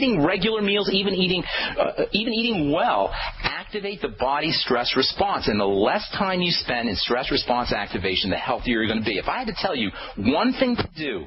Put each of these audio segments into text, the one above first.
eating regular meals, even eating well, activate the body's stress response. And the less time you spend in stress response activation, the healthier you're going to be. If I had to tell you one thing to do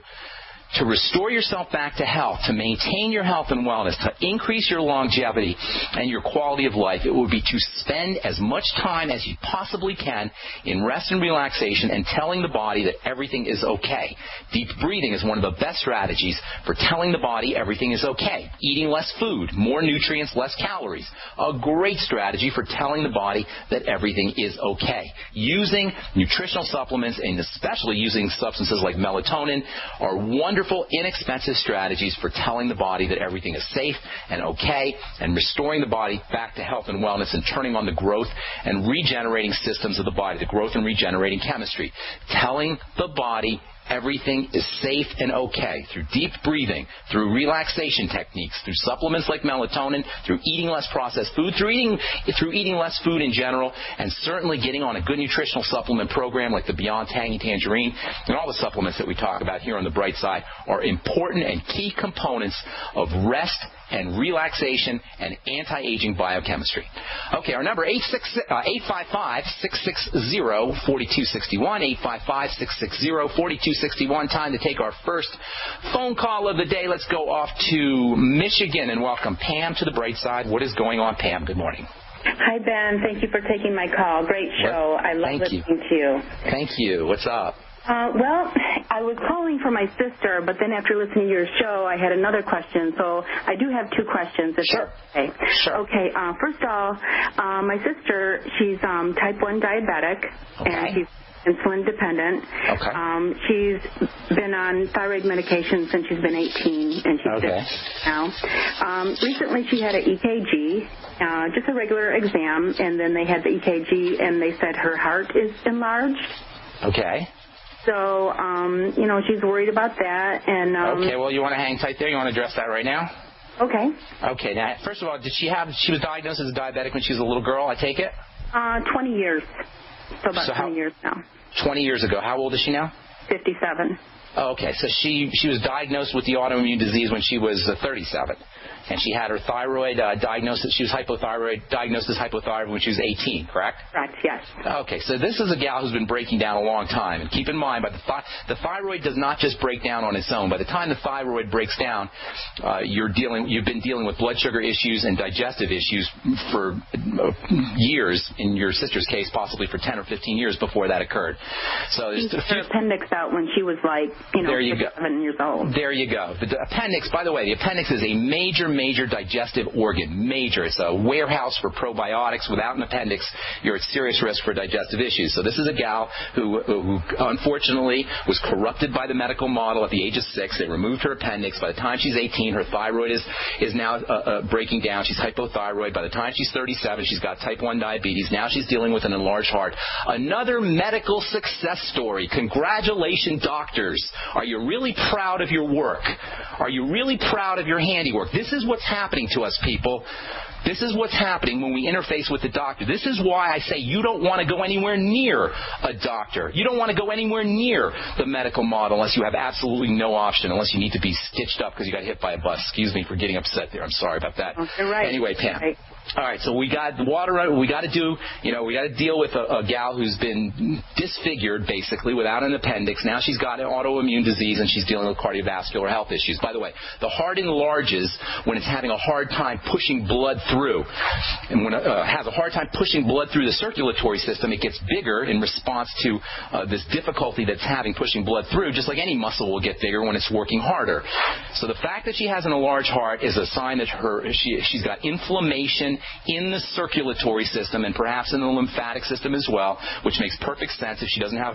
to restore yourself back to health, to maintain your health and wellness, to increase your longevity and your quality of life, it would be to spend as much time as you possibly can in rest and relaxation and telling the body that everything is okay. Deep breathing is one of the best strategies for telling the body everything is okay. Eating less food, more nutrients, less calories. A great strategy for telling the body that everything is okay. Using nutritional supplements, and especially using substances like melatonin, are wonderful, inexpensive strategies for telling the body that everything is safe and okay, and restoring the body back to health and wellness and turning on the growth and regenerating systems of the body, the growth and regenerating chemistry. Telling the body everything is safe and okay through deep breathing, through relaxation techniques, through supplements like melatonin, through eating less processed food, through eating less food in general, and certainly getting on a good nutritional supplement program like the Beyond Tangy Tangerine, and all the supplements that we talk about here on the Bright Side are important and key components of rest and relaxation and anti-aging biochemistry. Okay, our number 855-660-4261, 855-660-4261. Time to take our first phone call of the day. Let's go off to Michigan and welcome Pam to the Bright Side. What is going on, Pam? Good morning. Hi, Ben. Thank you for taking my call. Great show. I love listening to you. Thank you. What's up? Well, I was calling for my sister, but then after listening to your show, I had another question. So I do have two questions. Sure. Okay. Sure. Okay. First of all, my sister, she's type 1 diabetic, and she's insulin dependent. Okay. She's been on thyroid medication since she's been 18, and she's now. Recently, she had an EKG, just a regular exam, and then they had the EKG, and they said her heart is enlarged. Okay. So, she's worried about that. And okay, well, you want to hang tight there? You want to address that right now? Okay. Okay, now, first of all, she was diagnosed as a diabetic when she was a little girl, I take it? 20 years. So about 20 years now. 20 years ago. How old is she now? 57. Oh, okay, so she was diagnosed with the autoimmune disease when she was 37. And she had her thyroid diagnosis. She was diagnosed as hypothyroid when she was 18, correct? Correct, yes. Okay, so this is a gal who's been breaking down a long time. And keep in mind, the thyroid does not just break down on its own. By the time the thyroid breaks down, you've been dealing with blood sugar issues and digestive issues for years. In your sister's case, possibly for 10 or 15 years before that occurred. So there's her appendix out when she was 7 years old. There you go. The appendix, by the way, the appendix is a major digestive organ. Major. It's a warehouse for probiotics. Without an appendix, you're at serious risk for digestive issues. So this is a gal who unfortunately was corrupted by the medical model at the age of 6. They removed her appendix. By the time she's 18, her thyroid is now breaking down. She's hypothyroid. By the time she's 37, she's got type 1 diabetes. Now she's dealing with an enlarged heart. Another medical success story. Congratulations, doctors. Are you really proud of your work? Are you really proud of your handiwork? This is what's happening to us, people. This is what's happening when we interface with the doctor. This is why I say you don't want to go anywhere near a doctor. You don't want to go anywhere near the medical model unless you have absolutely no option, unless you need to be stitched up because you got hit by a bus. Excuse me for getting upset there. I'm sorry about that. You're right. Anyway, Pam. Right. All right, so we got water. We got to deal with a gal who's been disfigured basically without an appendix. Now she's got an autoimmune disease and she's dealing with cardiovascular health issues. By the way, the heart enlarges when it's having a hard time pushing blood through, and when it has a hard time pushing blood through the circulatory system, it gets bigger in response to this difficulty that's having pushing blood through. Just like any muscle will get bigger when it's working harder. So the fact that she has an enlarged heart is a sign that she's got inflammation in the circulatory system and perhaps in the lymphatic system as well, which makes perfect sense if she doesn't have,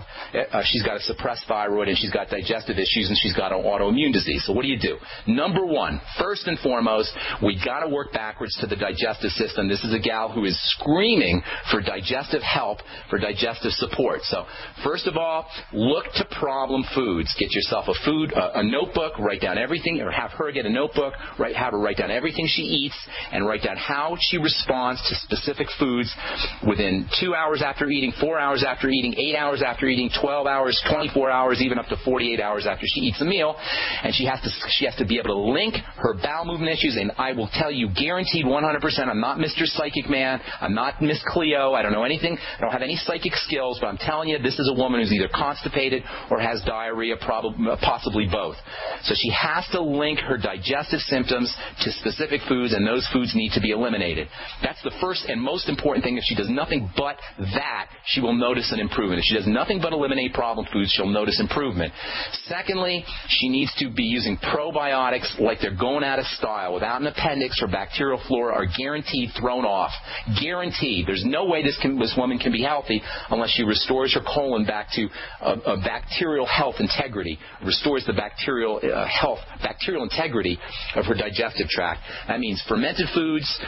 she's got a suppressed thyroid and she's got digestive issues and she's got an autoimmune disease. So what do you do? Number one, first and foremost, we got to work backwards to the digestive system. This is a gal who is screaming for digestive help, for digestive support. So first of all, look to problem foods. Get yourself a notebook, write down everything, or have her get a notebook, have her write down everything she eats and write down how she responds to specific foods within 2 hours after eating, 4 hours after eating, 8 hours after eating, 12 hours, 24 hours, even up to 48 48 hours after she eats a meal, and she has to be able to link her bowel movement issues. And I will tell you, guaranteed 100%, I'm not Mr. Psychic Man, I'm not Miss Cleo, I don't know anything, I don't have any psychic skills, but I'm telling you, this is a woman who's either constipated or has diarrhea, possibly both. So she has to link her digestive symptoms to specific foods, and those foods need to be eliminated. That's the first and most important thing. If she does nothing but that, she will notice an improvement. If she does nothing but eliminate problem foods, she'll notice improvement. Secondly, she needs to be using probiotics like they're going out of style. Without an appendix, her bacterial flora are guaranteed thrown off. Guaranteed. There's no way this woman can be healthy unless she restores her colon back to a bacterial health integrity, restores the bacterial integrity of her digestive tract. That means fermented foods,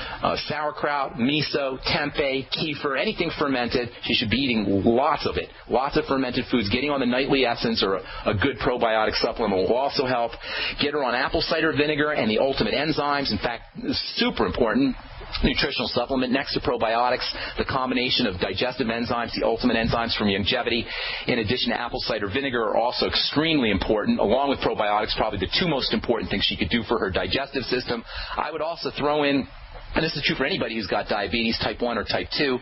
sauerkraut, miso, tempeh, kefir, anything fermented. She should be eating lots of it, lots of fermented foods. Getting on the nightly essence or a good probiotic supplement will also help. Get her on apple cider vinegar and the ultimate enzymes. In fact, super important nutritional supplement next to probiotics, the combination of digestive enzymes, the ultimate enzymes from longevity, in addition to apple cider vinegar, are also extremely important, along with probiotics, probably the two most important things she could do for her digestive system. I would also throw in, and this is true for anybody who's got diabetes, type 1 or type 2,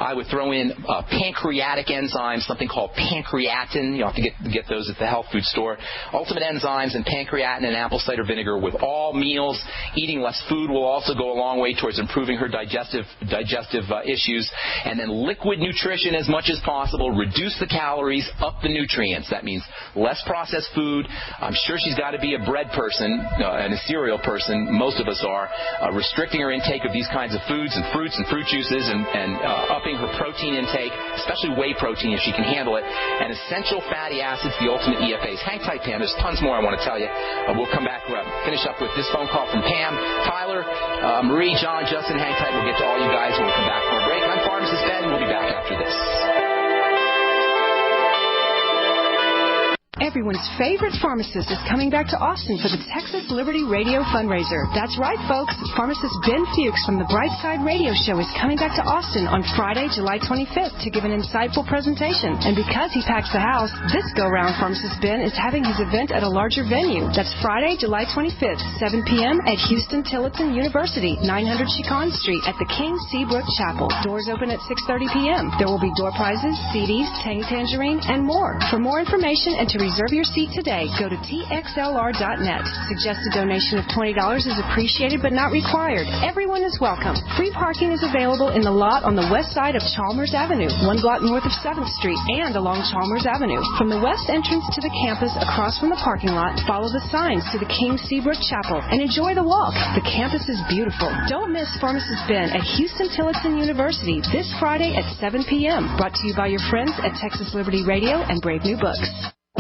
I would throw in pancreatic enzymes, something called pancreatin. You'll have to get those at the health food store. Ultimate enzymes and pancreatin and apple cider vinegar with all meals. Eating less food will also go a long way towards improving her digestive issues. And then liquid nutrition as much as possible. Reduce the calories, up the nutrients. That means less processed food. I'm sure she's got to be a bread person and a cereal person. Most of us are. Restricting her intake of these kinds of foods and fruits and fruit juices and upping her protein intake, especially whey protein if she can handle it, and essential fatty acids, the ultimate EFAs. Hang tight, Pam. There's tons more I want to tell you. We'll come back, finish up with this phone call from Pam, Tyler, Marie, John, Justin. Hang tight. We'll get to all you guys when we come back from a break. I'm Pharmacist Ben. We'll be back after this. Everyone's favorite pharmacist is coming back to Austin for the Texas Liberty Radio fundraiser. That's right, folks. Pharmacist Ben Fuchs from the Brightside Radio Show is coming back to Austin on Friday, July 25th to give an insightful presentation. And because he packs the house, this go-round Pharmacist Ben is having his event at a larger venue. That's Friday, July 25th, 7 p.m. at Houston-Tillotson University, 900 Chicon Street at the King Seabrook Chapel. Doors open at 6:30 p.m. There will be door prizes, CDs, Tangy Tangerine, and more. For more information and to reserve your seat today, go to txlr.net. Suggested donation of $20 is appreciated but not required. Everyone is welcome. Free parking is available in the lot on the west side of Chalmers Avenue, 1 block north of 7th Street, and along Chalmers Avenue. From the west entrance to the campus across from the parking lot, follow the signs to the King Seabrook Chapel and enjoy the walk. The campus is beautiful. Don't miss Pharmacist Ben at Houston-Tillotson University this Friday at 7 p.m. Brought to you by your friends at Texas Liberty Radio and Brave New Books.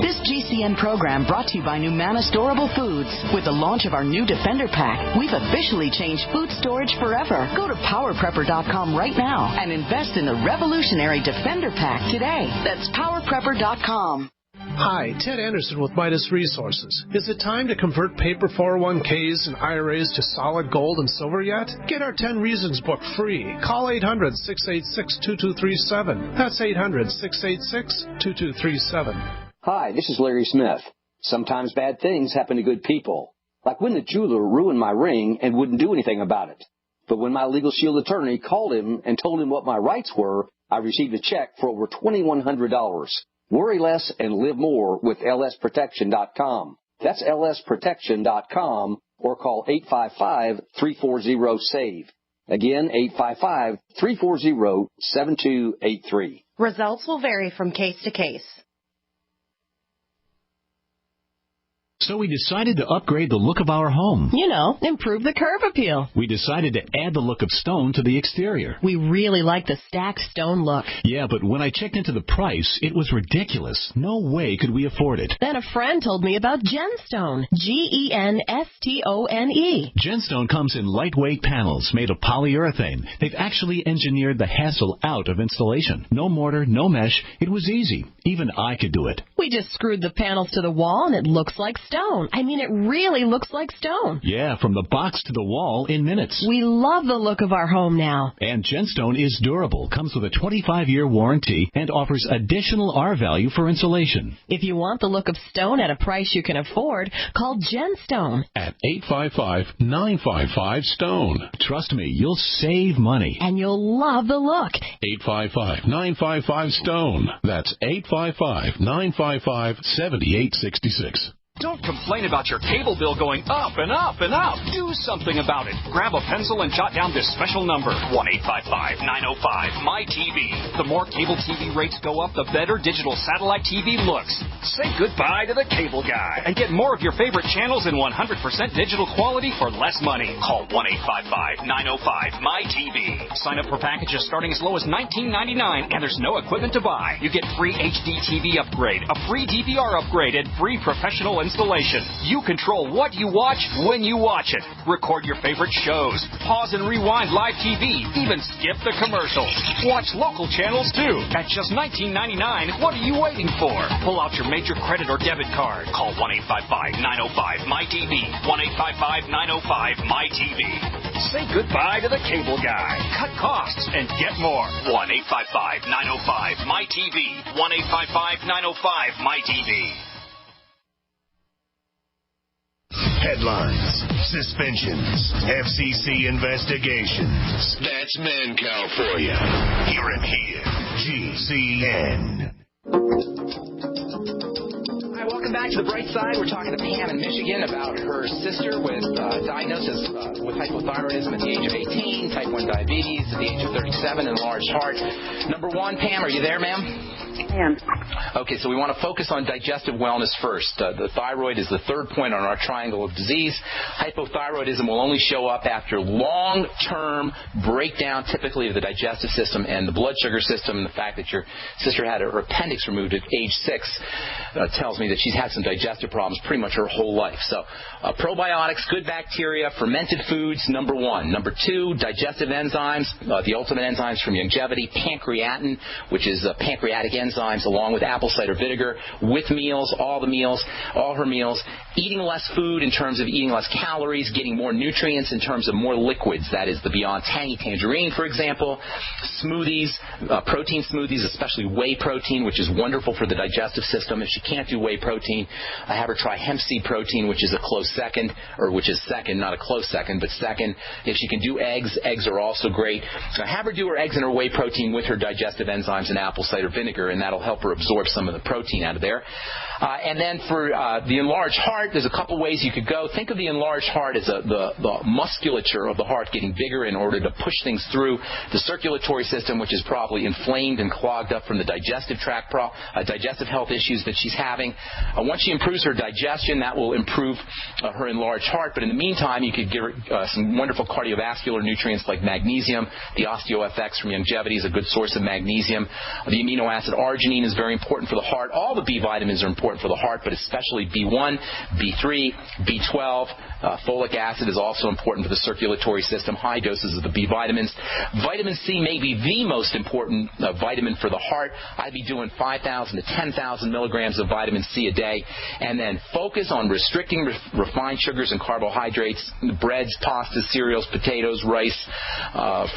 This GCN program brought to you by Numana Storable Foods. With the launch of our new Defender Pack, we've officially changed food storage forever. Go to PowerPrepper.com right now and invest in the revolutionary Defender Pack today. That's PowerPrepper.com. Hi, Ted Anderson with Midas Resources. Is it time to convert paper 401ks and IRAs to solid gold and silver yet? Get our 10 Reasons book free. Call 800-686-2237. That's 800-686-2237. Hi, this is Larry Smith. Sometimes bad things happen to good people. Like when the jeweler ruined my ring and wouldn't do anything about it. But when my Legal Shield attorney called him and told him what my rights were, I received a check for over $2,100. Worry less and live more with lsprotection.com. That's lsprotection.com or call 855-340-SAVE. Again, 855-340-7283. Results will vary from case to case. So we decided to upgrade the look of our home. You know, improve the curb appeal. We decided to add the look of stone to the exterior. We really like the stacked stone look. Yeah, but when I checked into the price, it was ridiculous. No way could we afford it. Then a friend told me about Genstone. Genstone. Genstone comes in lightweight panels made of polyurethane. They've actually engineered the hassle out of installation. No mortar, no mesh. It was easy. Even I could do it. We just screwed the panels to the wall and it looks like stone. stone. I mean, it really looks like stone. Yeah, from the box to the wall in minutes. We love the look of our home now. And Gemstone is durable, comes with a 25-year warranty, and offers additional R-value for insulation. If you want the look of stone at a price you can afford, call Gemstone at 855-955-STONE. Trust me, you'll save money. And you'll love the look. 855-955-STONE. That's 855-955-7866. Don't complain about your cable bill going up and up and up. Do something about it. Grab a pencil and jot down this special number, 1-855-905-MY-TV. The more cable TV rates go up, the better digital satellite TV looks. Say goodbye to the cable guy and get more of your favorite channels in 100% digital quality for less money. Call 1-855-905-MY-TV. Sign up for packages starting as low as $19.99, and there's no equipment to buy. You get free HD TV upgrade, a free DVR upgrade, and free professional installation. You control what you watch when you watch it. Record your favorite shows. Pause and rewind live TV. Even skip the commercials. Watch local channels too. At just $19.99, what are you waiting for? Pull out your major credit or debit card. Call 1-855-905-MY-TV. 1-855-905-MY-TV. Say goodbye to the cable guy. Cut costs and get more. 1-855-905-MY-TV. 1-855-905-MY-TV. Headlines, suspensions, FCC investigations. That's Mancow for you. Hear him here. GCN. Hi, welcome back to The Bright Side. We're talking to Pam in Michigan about her sister with diagnosis with hypothyroidism at the age of 18, type 1 diabetes at the age of 37, enlarged heart. Number one, Pam, are you there, ma'am? I am. Okay, so we want to focus on digestive wellness first. The thyroid is the third point on our triangle of disease. Hypothyroidism will only show up after long-term breakdown, typically of the digestive system and the blood sugar system. And the fact that your sister had her appendix removed at age 6 tells me that she's had some digestive problems pretty much her whole life. So probiotics, good bacteria, fermented foods, number one. Number two, digestive enzymes, the ultimate enzymes from Youngevity, pancreatin, which is pancreatic enzymes, along with apple cider vinegar, with meals, all her meals, eating less food in terms of eating less calories, getting more nutrients in terms of more liquids. That is the Beyond Tangy Tangerine, for example. Smoothies, protein smoothies, especially whey protein, which is wonderful for the digestive system. If she can't do whey protein, I have her try hemp seed protein, which is a close second, or which is second, not a close second, but second. If she can do eggs are also great. So have her do her eggs and her whey protein with her digestive enzymes and apple cider vinegar, and that'll help her absorb some of the protein out of there. And then for the enlarged heart, there's a couple ways you could go. Think of the enlarged heart as the musculature of the heart getting bigger in order to push things through the circulatory system, which is probably inflamed and clogged up from the digestive tract digestive health issues that she's having. Once she improves her digestion, that will improve her enlarged heart. But in the meantime, you could give her some wonderful cardiovascular nutrients like magnesium. The OsteoFX from Youngevity is a good source of magnesium. The amino acid arginine is very important for the heart. All the B vitamins are important for the heart, but especially B1, B3, B12. Folic acid is also important for the circulatory system. High doses of the B vitamins. Vitamin C may be the most important vitamin for the heart. I'd be doing 5,000 to 10,000 milligrams of vitamin C a day, and then focus on restricting refined sugars and carbohydrates, breads, pastas, cereals, potatoes, rice,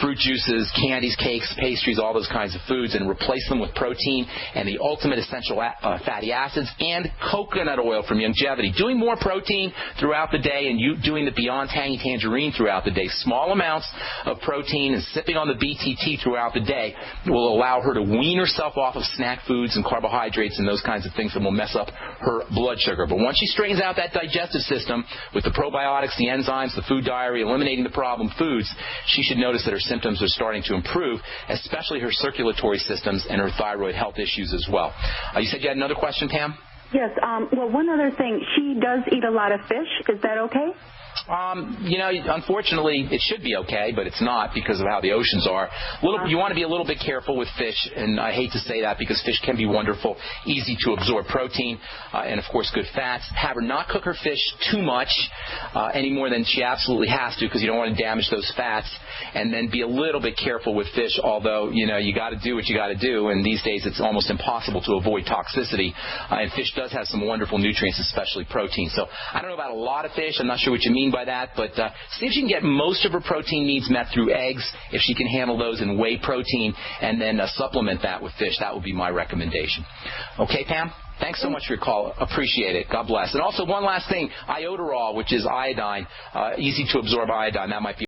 fruit juices, candies, cakes, pastries, all those kinds of foods, and replace them with protein and the ultimate essential fatty acids and coconut oil from Youngevity. Doing more protein throughout the day and you doing the Beyond Tangy Tangerine throughout the day, small amounts of protein and sipping on the BTT throughout the day will allow her to wean herself off of snack foods and carbohydrates and those kinds of things that will mess up her blood sugar. But once she straightens out that digestive system with the probiotics, the enzymes, the food diary, eliminating the problem foods, she should notice that her symptoms are starting to improve, especially her circulatory systems and her thyroid health issues as well. You said you had another question, Pam? Yes. Well, one other thing. She does eat a lot of fish. Is that okay? Unfortunately, it should be okay, but it's not because of how the oceans are. You want to be a little bit careful with fish, and I hate to say that because fish can be wonderful, easy to absorb protein, and, of course, good fats. Have her not cook her fish too much, any more than she absolutely has to, because you don't want to damage those fats, and then be a little bit careful with fish, although, you got to do what you got to do, and these days it's almost impossible to avoid toxicity, and fish does have some wonderful nutrients, especially protein. So I don't know about a lot of fish. I'm not sure what you mean by that, but see if she can get most of her protein needs met through eggs, if she can handle those in whey protein, and then supplement that with fish. That would be my recommendation. Okay, Pam? Thanks so much for your call. Appreciate it. God bless. And also one last thing, iodoral, which is iodine, easy to absorb iodine. That might be